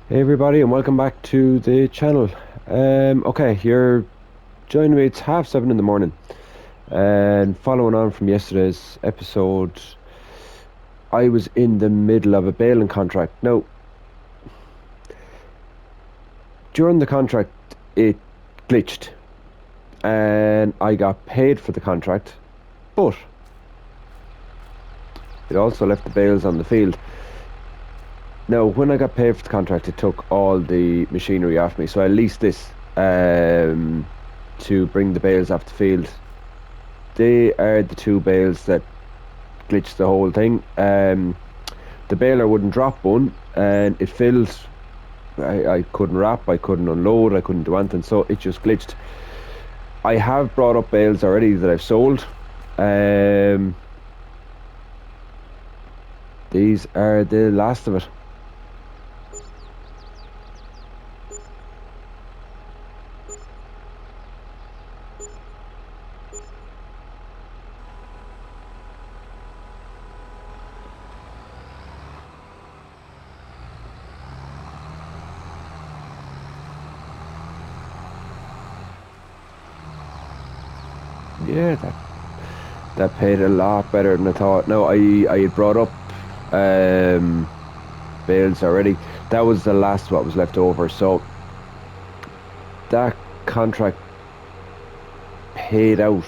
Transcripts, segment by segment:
Hey everybody, and welcome back to the channel. Okay, you're joining me. It's 7:30 in the morning, and following on from yesterday's episode, I was in the middle of a baling contract. Now, during the contract, it glitched, and I got paid for the contract, but it also left the bales on the field. Now, when I got paid for the contract, it took all the machinery off me, so I leased this to bring the bales off the field. They are the two bales that glitched the whole thing. The baler wouldn't drop one, and it filled. I couldn't wrap, I couldn't unload, I couldn't do anything, so it just glitched. I have brought up bales already that I've sold. These are the last of it. Yeah, that paid a lot better than I thought. No, I had brought up bales already. That was the last what was left over. So that contract paid out.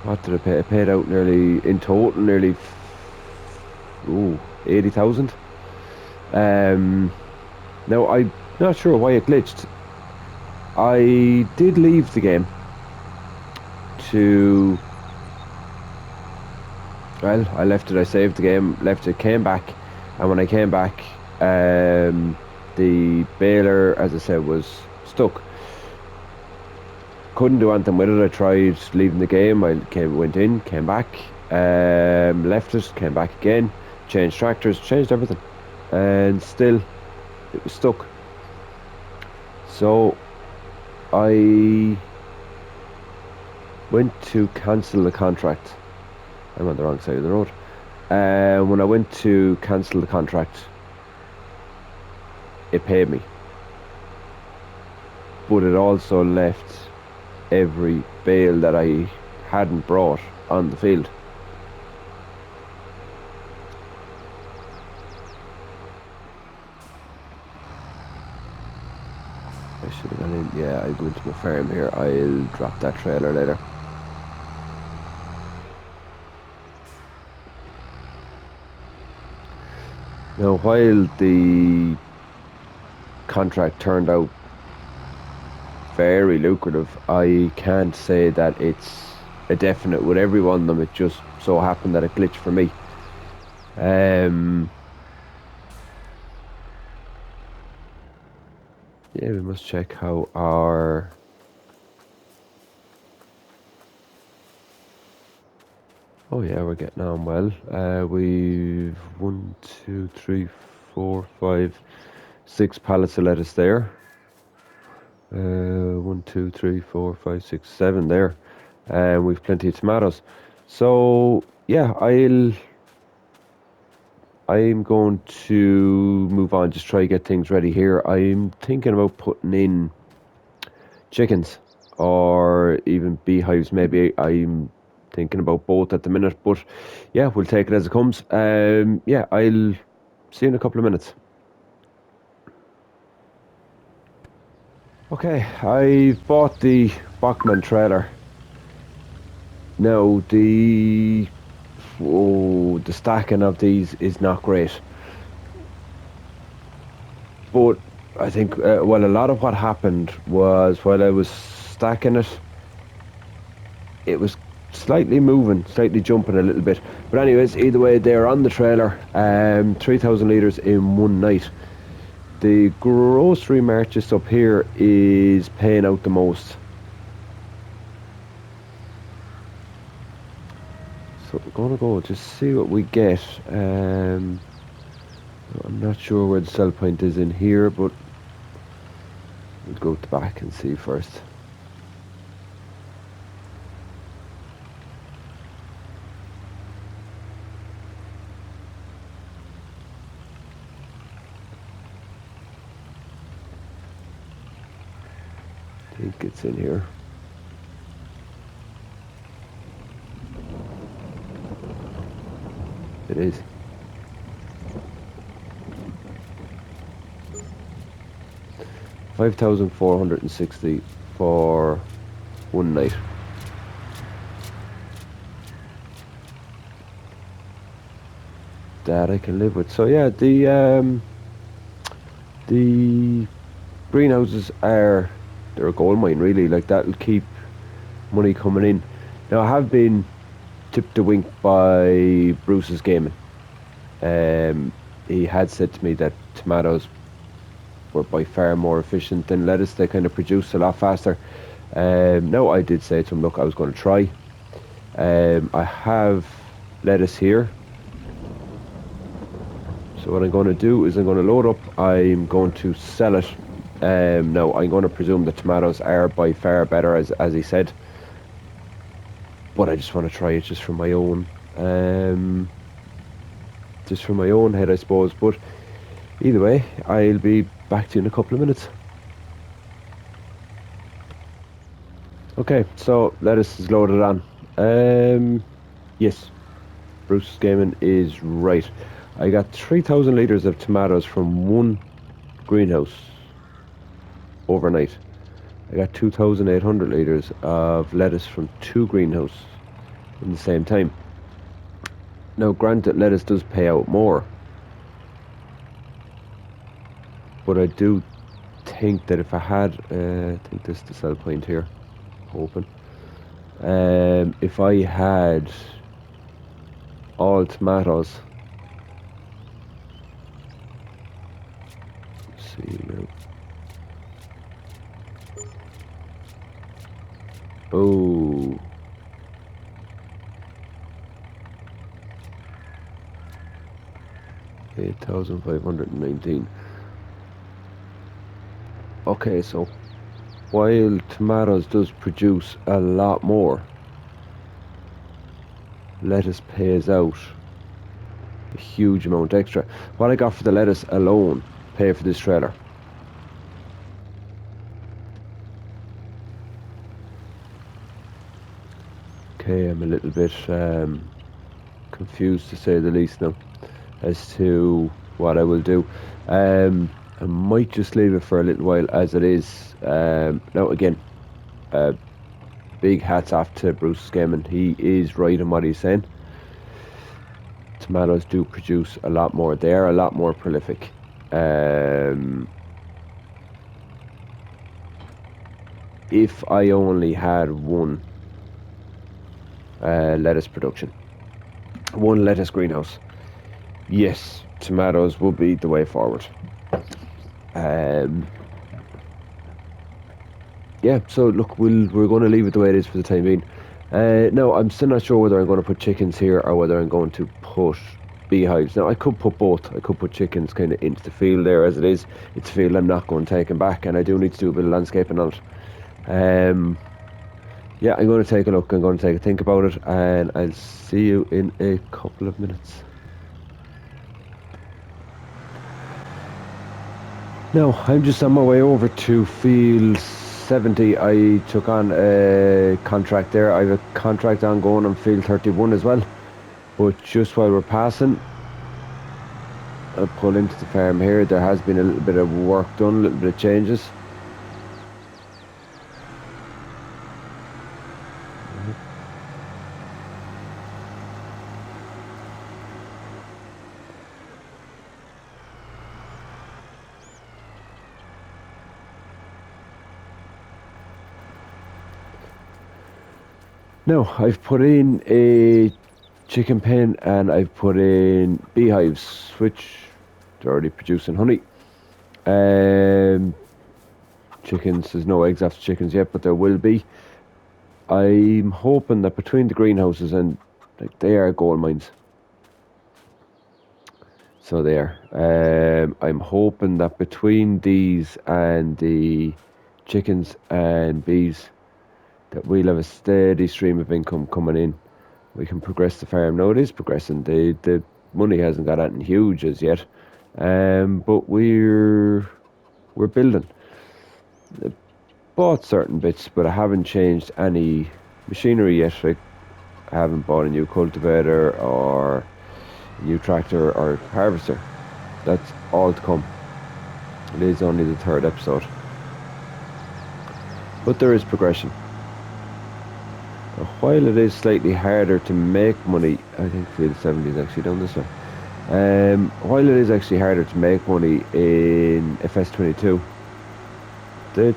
What did it pay? It paid out nearly in total, nearly 80,000. Now I'm not sure why it glitched. I did leave the game to. Well, I left it. I saved the game, left it, came back, and when I came back, the baler, as I said, was stuck. Couldn't do anything with it. I tried leaving the game. Went in, came back, left it, came back again, changed tractors, changed everything, and still it was stuck. So I went to cancel the contract. I'm on the wrong side of the road. When I went to cancel the contract, it paid me, but it also left every bale that I hadn't brought on the field. I should have gone in. Yeah, I'll go into my farm here. I'll drop that trailer later. Now, while the contract turned out very lucrative, I can't say that it's a definite with every one of them. It just so happened that it glitched for me. Yeah, we must check how our... Oh yeah, we're getting on well. We've 1, 2, 3, 4, 5, 6 pallets of lettuce there. 1, 2, 3, 4, 5, 6, 7 there. And we've plenty of tomatoes. So yeah, I'm going to move on, just try to get things ready here. I'm thinking about putting in chickens or even beehives. Maybe I'm thinking about both at the minute, but yeah, we'll take it as it comes. Yeah, I'll see you in a couple of minutes. Okay, I bought the Bachmann trailer. Now the stacking of these is not great, but I think well, a lot of what happened was while I was stacking it, it was slightly moving, slightly jumping a little bit. But anyways, either way, they're on the trailer. 3,000 litres in one night. The grocery merchants up here is paying out the most. So we're gonna go just see what we get. I'm not sure where the sell point is in here, but we'll go to the back and see first. I think it's in here. It is. $5,460 for one night. That I can live with. So yeah, the greenhouses they're a gold mine really. Like, that'll keep money coming in. Now, I have been tipped a wink by Bruce's Gaming. He had said to me that tomatoes were by far more efficient than lettuce. They kind of produce a lot faster. No, I did say to him, look, I was going to try. I have lettuce here. So what I'm going to do is I'm going to load up. I'm going to sell it. No, I'm going to presume the tomatoes are by far better, as he said. But I just want to try it just for my own, head, I suppose. But either way, I'll be back to you in a couple of minutes. Okay, so lettuce is loaded on. Yes, Bruce's Gaming is right. I got 3,000 litres of tomatoes from one greenhouse overnight. I got 2,800 litres of lettuce from two greenhouses in the same time. Now, granted, lettuce does pay out more, but I do think that if I had, I think this is the sell point here, open. If I had all tomatoes, let's see now. Oh, $8,519. Okay, so while tomatoes does produce a lot more, lettuce pays out a huge amount extra. What I got for the lettuce alone pay for this trailer. Okay, I'm a little bit confused, to say the least, now as to what I will do. I might just leave it for a little while as it is. Now again, big hats off to Bruce Gaming. He is right in what he's saying. Tomatoes do produce a lot more. They are a lot more prolific. If I only had one lettuce production, one lettuce greenhouse, yes, tomatoes will be the way forward. Yeah, so look, we're going to leave it the way it is for the time being. No, I'm still not sure whether I'm going to put chickens here or whether I'm going to put beehives. Now, I could put both. I could put chickens kind of into the field there as it is. It's a field I'm not going to take them back, and I do need to do a bit of landscaping on it. Yeah, I'm going to take a look. I'm going to take a think about it, and I'll see you in a couple of minutes. Now, I'm just on my way over to field 70. I took on a contract there. I have a contract ongoing on field 31 as well. But just while we're passing, I'll pull into the farm here. There has been a little bit of work done, a little bit of changes. Now, I've put in a chicken pen and I've put in beehives, which they're already producing honey. Chickens, there's no eggs after chickens yet, but there will be. I'm hoping that between the greenhouses, and like, they are gold mines, so they are. I'm hoping that between these and the chickens and bees, that we'll have a steady stream of income coming in. We can progress the farm. Now, it is progressing. The money hasn't got anything huge as yet, but we're building. bought certain bits, but I haven't changed any machinery yet. Like, I haven't bought a new cultivator or a new tractor or harvester. That's all to come. It is only the third episode, but there is progression. Now, while it is slightly harder to make money, I think Field 70 is actually done this way. While it is actually harder to make money in FS22, the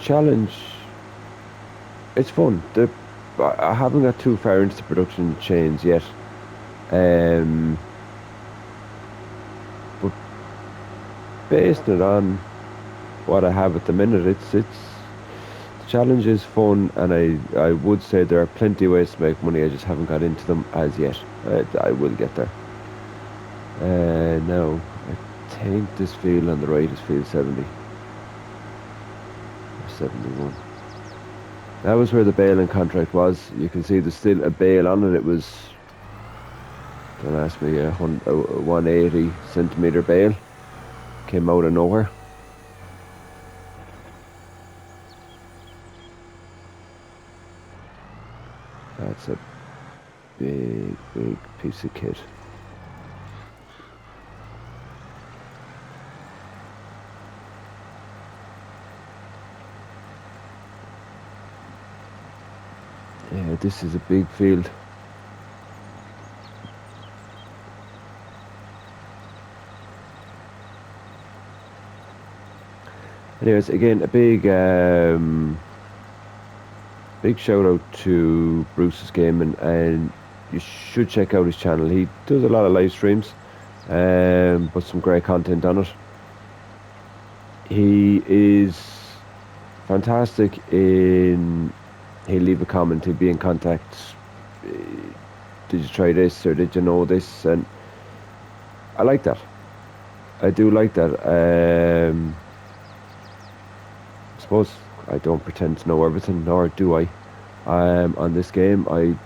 challenge, it's fun. I haven't got too far into the production chains yet, but based it on what I have at the minute, it's the challenge is fun, and I would say there are plenty of ways to make money. I just haven't got into them as yet. I will get there. No, I think this field on the right is field 70 or 71. That was where the baling contract was. You can see there's still a bale on it. It was, don't ask me, a 180 centimeter bale. Came out of nowhere. That's a big piece of kit. Yeah, this is a big field. Anyways, again, a big shout out to Bruce's Gaming, and you should check out his channel. He does a lot of live streams, but some great content on it. He is fantastic in, he'll leave a comment, he'll be in contact. Did you try this, or did you know this? And I like that. I do like that. I suppose I don't pretend to know everything, nor do I. On this game, I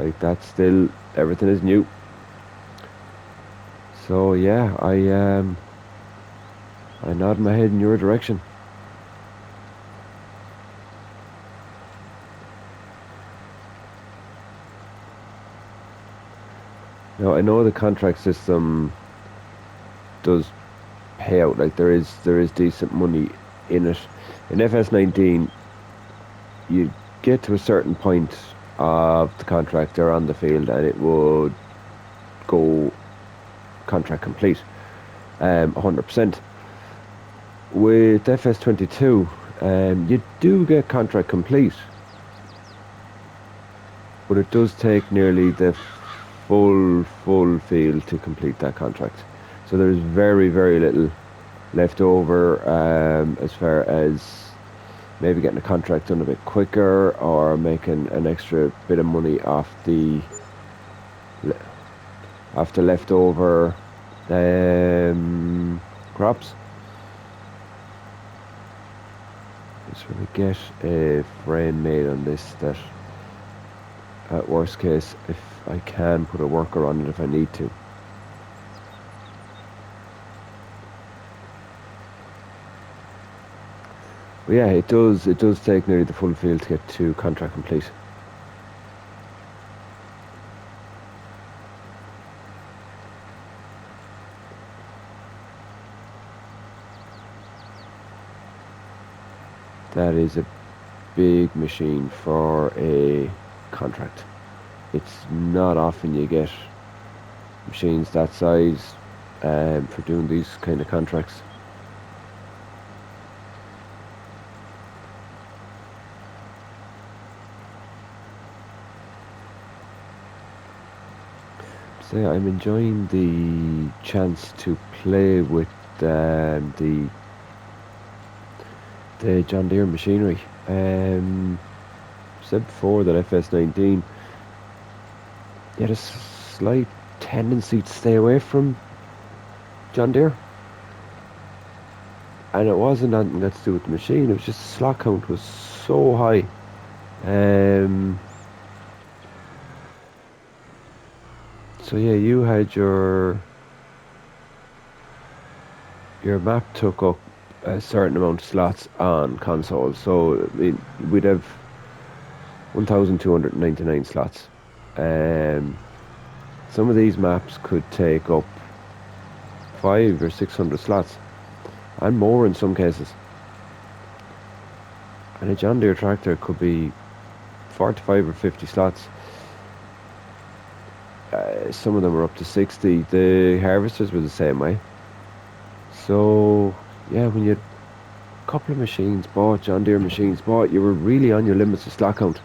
like that. Still, everything is new. So yeah, I nod my head in your direction. Now, I know the contract system does pay out. Like, there is decent money in it. In FS19, you get to a certain point of the contract there on the field, and it would go contract complete, 100%. With FS22, you do get contract complete, but it does take nearly the full field to complete that contract. So there's very little left over, as far as maybe getting a contract done a bit quicker, or making an extra bit of money off the leftover crops. Just want to get a frame made on this that, at worst case, if I can, put a worker on it if I need to. But yeah, it does take nearly the full field to get to contract complete. That is a big machine for a contract. It's not often you get machines that size for doing these kind of contracts. So yeah, I'm enjoying the chance to play with the John Deere machinery. Said before that FS19, you had a slight tendency to stay away from John Deere, and it wasn't anything got to do with the machine. It was just the slot count was so high. So yeah, you had your map took up a certain amount of slots on console. So I mean, we'd have 1,299 slots. Some of these maps could take up 500 or 600 slots, and more in some cases. And a John Deere tractor could be 45 or 50 slots. Some of them are up to 60. The harvesters were the same way. So yeah, when you had a couple of machines bought, John Deere machines bought, you were really on your limits of slot count.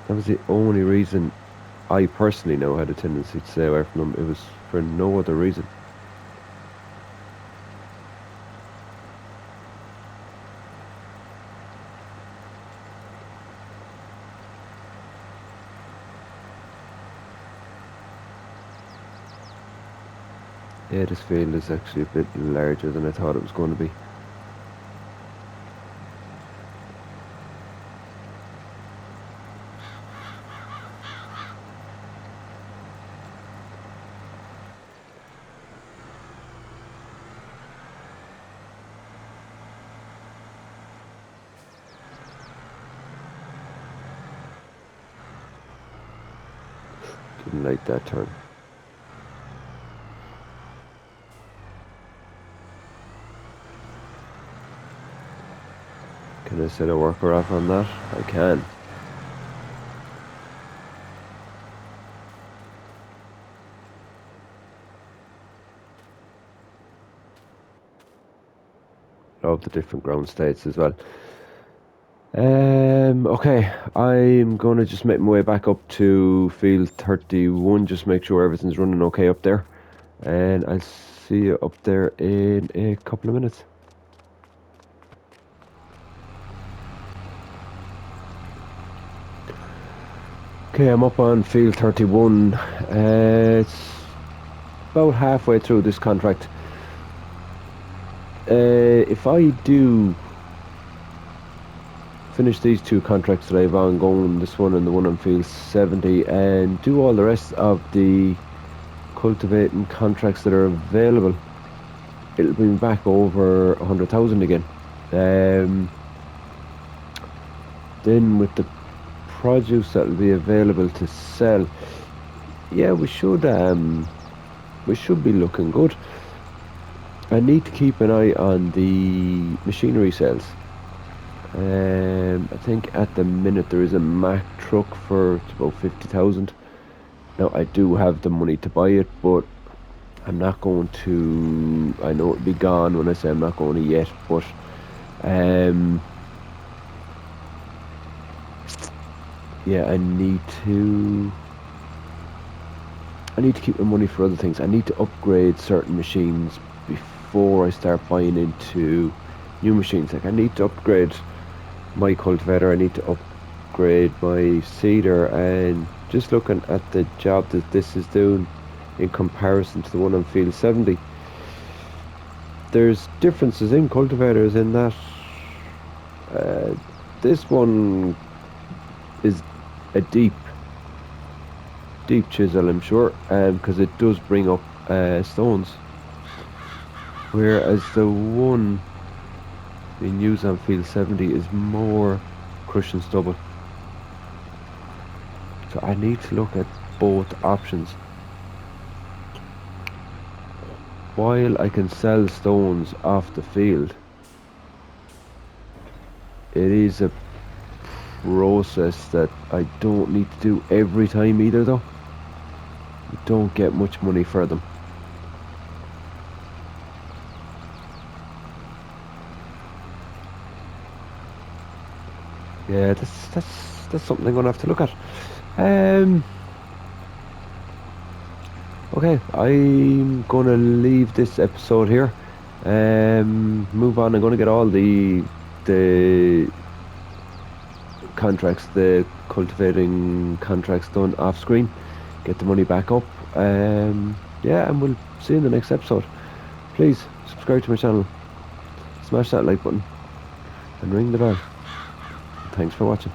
That was the only reason I personally now had a tendency to stay away from them. It was for no other reason. Yeah, this field is actually a bit larger than I thought it was going to be. Didn't like that turn. Can I set a worker off on that? I can. Love the different ground states as well. Okay, I'm gonna just make my way back up to field 31, just make sure everything's running okay up there. And I'll see you up there in a couple of minutes. Okay, I'm up on field 31. It's about halfway through this contract. If I do finish these two contracts that I have ongoing, this one and the one on field 70, and do all the rest of the cultivating contracts that are available, it'll bring me back over 100,000 again. Then with the produce that will be available to sell, yeah, we should be looking good. I need to keep an eye on the machinery sales. I think at the minute there is a Mack truck for about 50,000. Now I do have the money to buy it, but I'm not going to. I know it'll be gone when I say I'm not going to yet, but yeah, I need to keep my money for other things. I need to upgrade certain machines before I start buying into new machines. Like I need to upgrade my cultivator, I need to upgrade my seeder, and just looking at the job that this is doing in comparison to the one on field 70, there's differences in cultivators in that this one is a deep chisel, I'm sure, because it does bring up stones, whereas the one being used on field 70 is more crushing stubble. So I need to look at both options. While I can sell stones off the field, it is a process that I don't need to do every time either, though. You don't get much money for them. Yeah, that's something I'm gonna have to look at. Okay, I'm gonna leave this episode here. Move on. I'm gonna get all the contracts, the cultivating contracts done off screen. Get the money back up. Yeah, and we'll see you in the next episode. Please subscribe to my channel, smash that like button, and ring the bell. Thanks for watching.